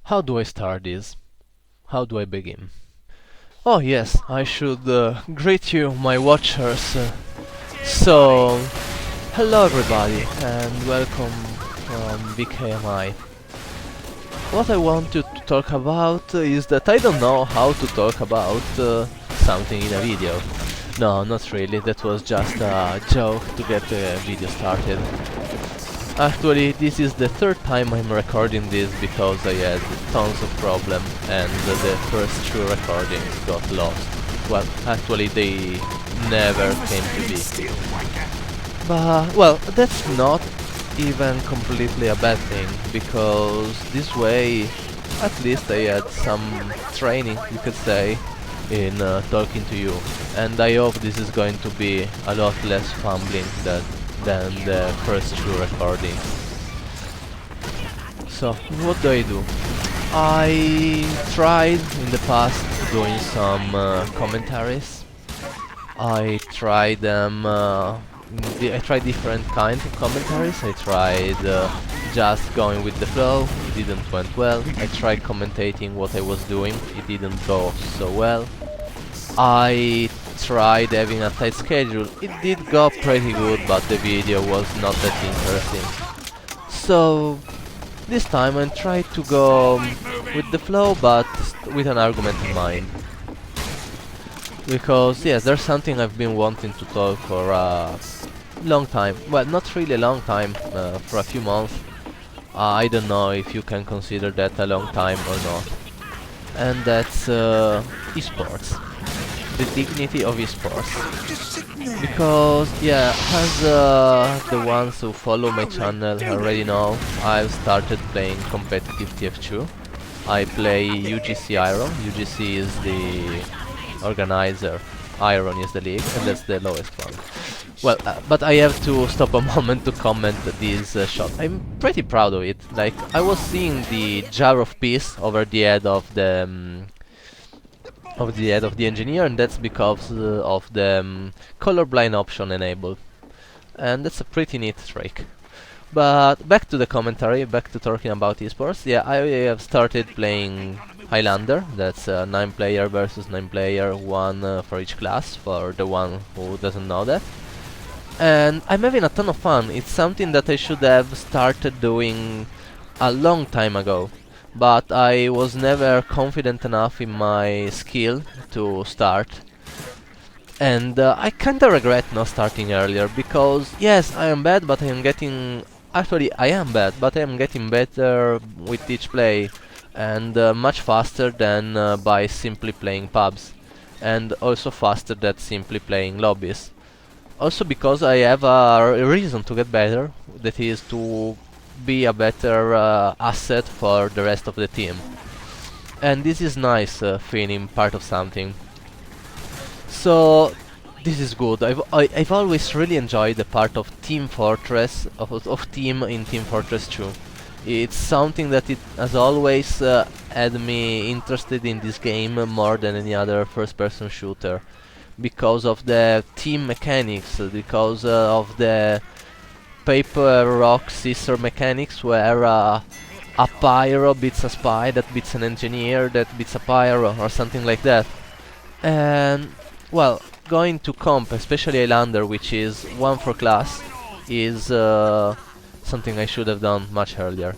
How do I start this? How do I begin? Oh yes, I should greet you, my watchers. So, hello everybody, and welcome from BKMI. What I wanted to talk about is that I don't know how to talk about something in a video. No, not really, that was just a joke to get the video started. Actually, this is the third time I'm recording this because I had tons of problems and the first two recordings got lost. Well, actually they never came to be. But, well, that's not even completely a bad thing, because this way at least I had some training, you could say, in talking to you. And I hope this is going to be a lot less fumbling than the first two recordings. So, what do? I tried in the past doing some commentaries. I tried them. I tried different kinds of commentaries. I tried just going with the flow. It didn't went well. I tried commentating what I was doing. It didn't go so well. I tried having a tight schedule. It did go pretty good, but the video was not that interesting. So this time I tried to go with the flow, but with an argument in mind. Because yes, there's something I've been wanting to talk for a long time. Well, not really a long time, for a few months. I don't know if you can consider that a long time or not. And that's esports. The dignity of esports. Because, yeah, as the ones who follow my channel already know, I've started playing competitive TF2. I play UGC Iron. UGC is the organizer, Iron is the league, and that's the lowest one. Well, but I have to stop a moment to comment this shot. I'm pretty proud of it. Like, I was seeing the jar of peace over the head of the engineer, and that's because of the colorblind option enabled, and that's a pretty neat trick. But back to the commentary, back to talking about esports. Yeah, I have started playing Highlander. That's 9 player versus 9 player, one for each class, for the one who doesn't know that. And I'm having a ton of fun. It's something that I should have started doing a long time ago, but I was never confident enough in my skill to start. And I kinda regret not starting earlier, because yes, I am bad, but I am getting... Actually, I am bad, but I am getting better with each play, and much faster than by simply playing pubs, and also faster than simply playing lobbies. Also because I have a reason to get better, that is to be a better asset for the rest of the team. And this is nice, feeling part of something. So this is good. I've always really enjoyed the part of Team Fortress, of team in Team Fortress 2. It's something that it has always had me interested in this game more than any other first-person shooter, because of the team mechanics, because of the paper, rock, scissor mechanics, where a pyro beats a spy, that beats an engineer, that beats a pyro, or something like that. And, well, going to comp, especially Highlander, which is 1 for class, is something I should have done much earlier.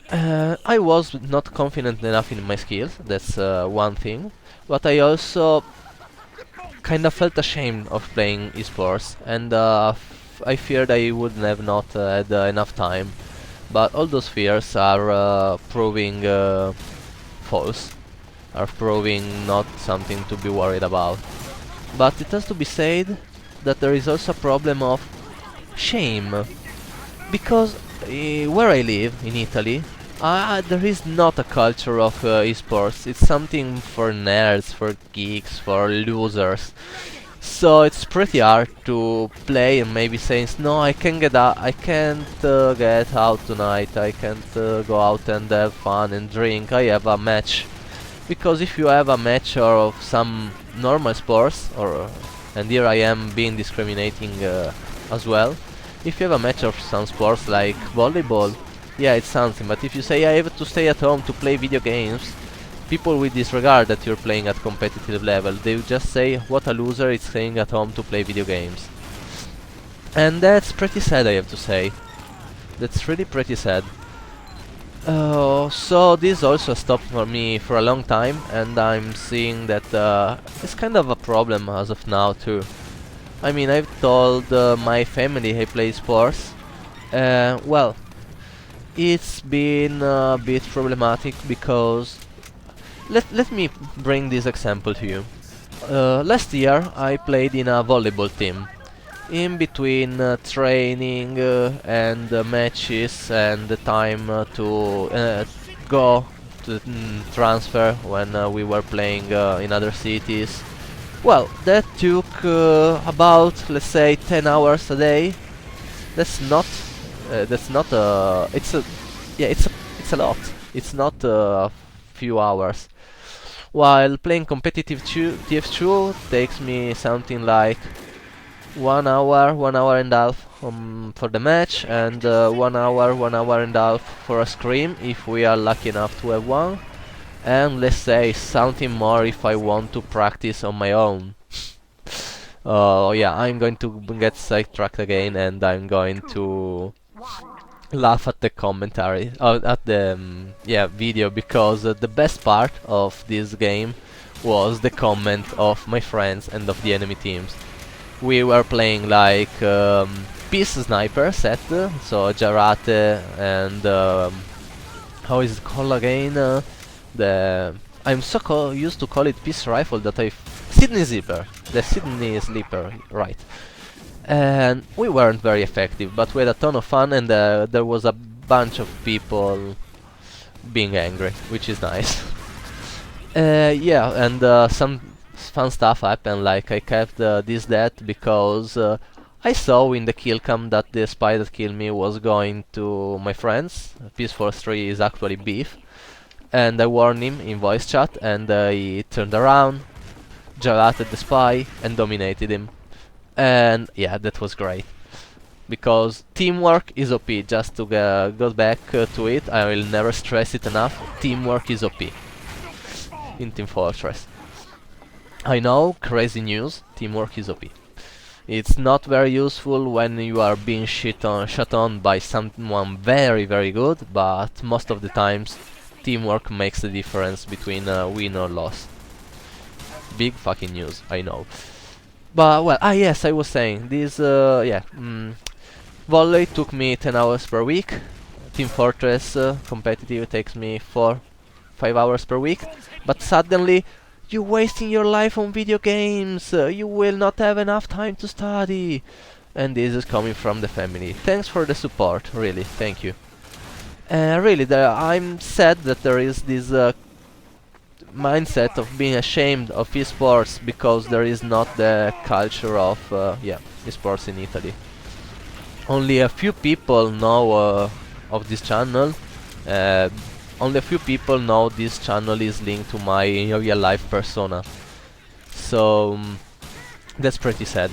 I was not confident enough in my skills, that's one thing, but I also kinda felt ashamed of playing esports, and I feared I would have not had enough time. But all those fears are proving false, are proving not something to be worried about. But it has to be said that there is also a problem of shame, because where I live, in Italy, there is not a culture of esports. It's something for nerds, for geeks, for losers. So it's pretty hard to play and maybe say, no, I can't get out, I can't get out tonight, I can't go out and have fun and drink, I have a match. Because if you have a match of some normal sports, or and here I am being discriminating as well, if you have a match of some sports like volleyball, yeah, it's something. But if you say I have to stay at home to play video games, people will disregard that you're playing at competitive level. They will just say, what a loser is staying at home to play video games. And that's pretty sad, I have to say. That's really pretty sad. So this also stopped for me for a long time, and I'm seeing that it's kind of a problem as of now too. I mean, I've told my family I play sports. Well, it's been a bit problematic because let me bring this example to you. Last year I played in a volleyball team. In between training and matches and the time to go to transfer when we were playing in other cities. Well, that took about, let's say, 10 hours a day. That's not. That's not. It's a. Yeah, it's a lot. It's not a few hours. While playing competitive TF2 takes me something like 1 hour and a half for the match, and 1 hour and a half for a scrim if we are lucky enough to have one, and let's say something more if I want to practice on my own. Yeah, I'm going to get sidetracked again, and I'm going to laugh at the commentary, at the yeah, video, because the best part of this game was the comment of my friends and of the enemy teams. We were playing like Peace Sniper set, so Jarate and how is it called again? The I'm so used to call it Peace Rifle that Sydney Sleeper, the Sydney Sleeper, right? And we weren't very effective, but we had a ton of fun, and there was a bunch of people being angry, which is nice. Yeah, and some fun stuff happened, like I kept this death because I saw in the kill cam that the spy that killed me was going to my friends. Peace Force 3 is actually beef, and I warned him in voice chat, and he turned around, gelated the spy, and dominated him. And yeah, that was great, because teamwork is OP. Just to go back to it, I will never stress it enough, teamwork is OP in Team Fortress. I know, crazy news, teamwork is OP. It's not very useful when you are being shot on by someone very very good, but most of the times teamwork makes the difference between win or loss. Big fucking news, I know. But well, yes, I was saying, this volley took me 10 hours per week. Team Fortress competitive takes me 4-5 hours per week. But suddenly, you're wasting your life on video games. You will not have enough time to study. And this is coming from the family. Thanks for the support, really, thank you. Really, I'm sad that there is this mindset of being ashamed of esports because there is not the culture of esports in Italy. Only a few people know of this channel. Only a few people know this channel is linked to my real life persona. So that's pretty sad,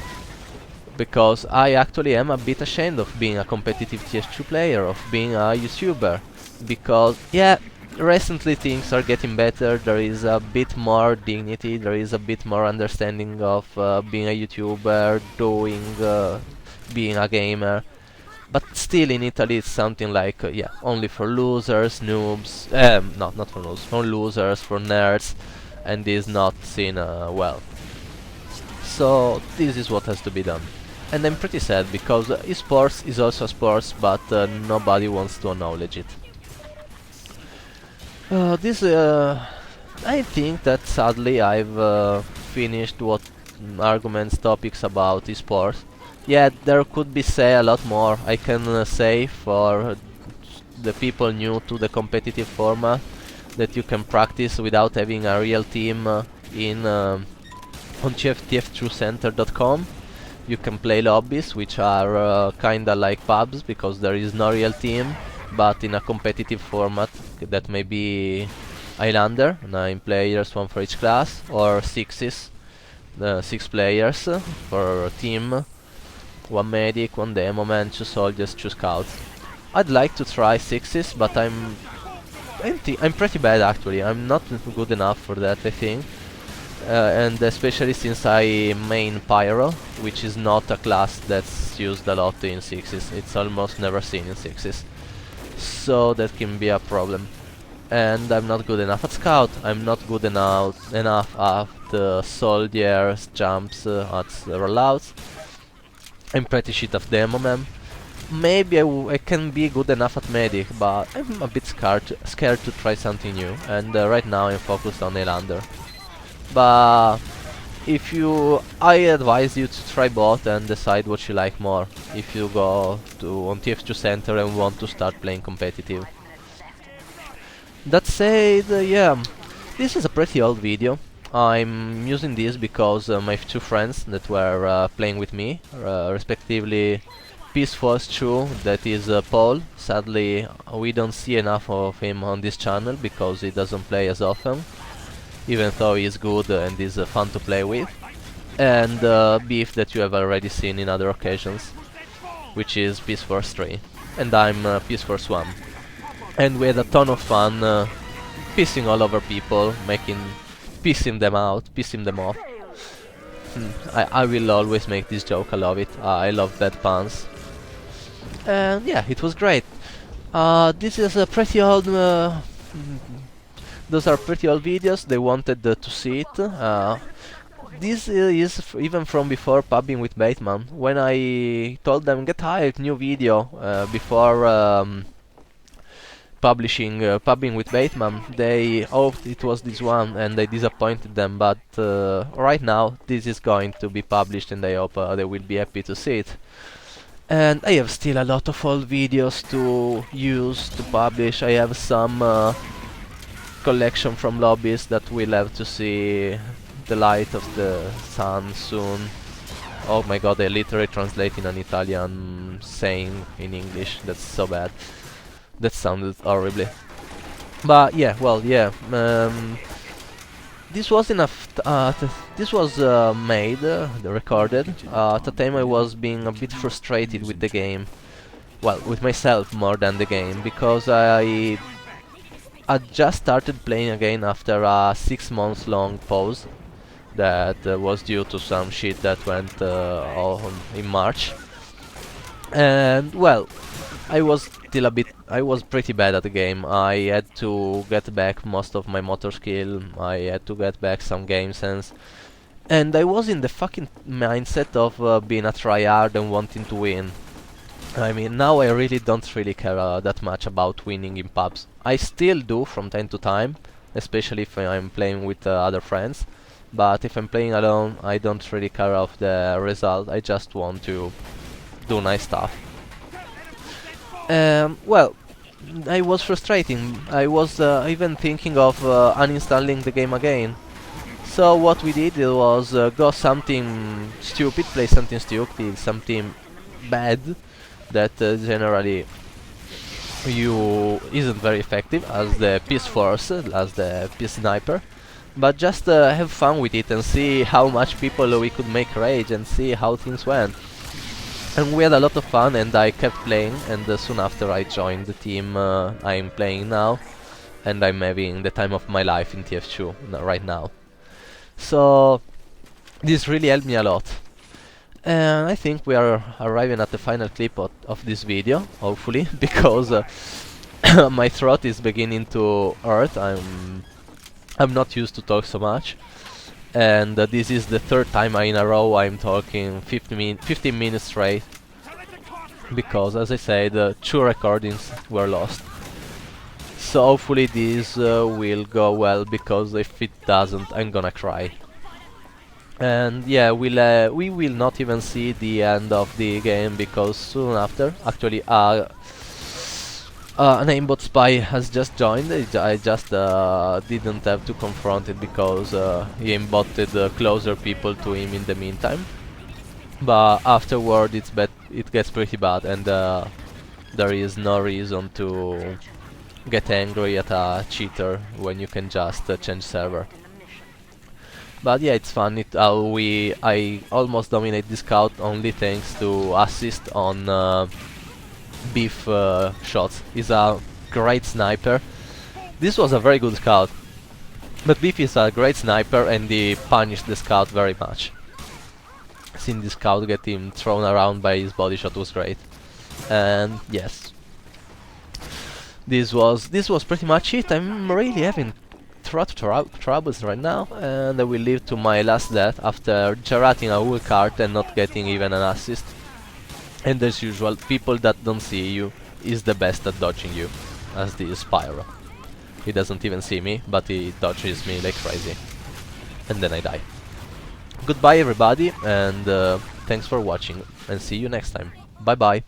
because I actually am a bit ashamed of being a competitive TF2 player, of being a YouTuber, because yeah, recently things are getting better, there is a bit more dignity, there is a bit more understanding of being a YouTuber, being a gamer. But still in Italy it's something like, only for losers, noobs, not for noobs, for losers, for nerds, and is not seen well. So this is what has to be done. And I'm pretty sad, because esports is also sports, but nobody wants to acknowledge it. I think that sadly I've finished what arguments, topics about esports. Yeah, there could be say a lot more. I can say for the people new to the competitive format that you can practice without having a real team on tf2center.com. You can play lobbies, which are kinda like pubs, because there is no real team, but in a competitive format that may be Highlander, 9 players, 1 for each class, or 6 players for a team, 1 medic, 1 demo man, 2 soldiers, 2 scouts. I'd like to try sixes, but I'm pretty bad actually. I'm not good enough for that, I think. And especially since I main Pyro, which is not a class that's used a lot in sixes. It's almost never seen in sixes. So that can be a problem. And I'm not good enough at Scout. I'm not good enough at Soldiers, jumps, at rollouts. I'm pretty shit at Demo Man. Maybe I can be good enough at Medic, but I'm a bit scared to try something new. And right now I'm focused on Elander. But if you, I advise you to try both and decide what you like more. If you go to on TF2 Center and want to start playing competitive. That said, yeah, this is a pretty old video. I'm using this because my two friends that were playing with me, respectively Peaceful's 2, that is Paul. Sadly, we don't see enough of him on this channel because he doesn't play as often, even though he's good and is fun to play with. And Beef, that you have already seen in other occasions, which is Peace Force 3. And I'm Peace Force 1. And we had a ton of fun pissing all over people, pissing them off. I will always make this joke, I love it. I love bad puns. And yeah, it was great. This is a pretty old... those are pretty old videos, they wanted to see it. This is even from before Pubbing with Bateman. When I told them, get hyped, new video, before publishing Pubbing with Bateman, they hoped it was this one and they disappointed them, but right now this is going to be published and I hope they will be happy to see it. And I have still a lot of old videos to use to publish. I have some collection from lobbies that will have to see the light of the sun soon. Oh my god, I literally translating an Italian saying in English, that's so bad. That sounded horribly. But yeah, well, yeah. This was enough. This was made, recorded. At the time I was being a bit frustrated with the game. Well, with myself more than the game, because I just started playing again after a 6 months long pause that was due to some shit that went on in March. And well, I was pretty bad at the game. I had to get back most of my motor skill, I had to get back some game sense. And I was in the fucking mindset of being a tryhard and wanting to win. I mean, now I really don't care that much about winning in pubs. I still do from time to time, especially if I'm playing with other friends. But if I'm playing alone, I don't really care of the result, I just want to do nice stuff. Well, I was frustrating. I was even thinking of uninstalling the game again. So what we did was go something stupid, play something stupid, something bad that generally isn't very effective as the Peace Force, as the Peace Sniper. But just have fun with it and see how much people we could make rage and see how things went. And we had a lot of fun and I kept playing, and soon after I joined the team I'm playing now, and I'm having the time of my life in TF2 right now. So this really helped me a lot. And I think we are arriving at the final clip of this video, hopefully, because my throat is beginning to hurt. I'm not used to talk so much. And this is the third time in a row I'm talking 15 minutes straight, because as I said, 2 recordings were lost. So hopefully this will go well, because if it doesn't I'm gonna cry. And yeah, we will not even see the end of the game, because soon after, actually an aimbot spy has just joined. I just didn't have to confront it because he aimbotted closer people to him in the meantime. But afterward it gets pretty bad, and there is no reason to get angry at a cheater when you can just change server. But yeah, it's fun. I almost dominate the scout only thanks to assist on Beef shots. He's a great sniper. This was a very good scout, but Beef is a great sniper and he punished the scout very much. Seeing the scout get him thrown around by his body shot was great. And yes, this was pretty much it. I'm really having troubles right now, and I will leave to my last death after jarrating a whole cart and not getting even an assist. And as usual, people that don't see you is the best at dodging you, as the Spyro. He doesn't even see me, but he dodges me like crazy. And then I die. Goodbye everybody, and thanks for watching, and see you next time. Bye bye.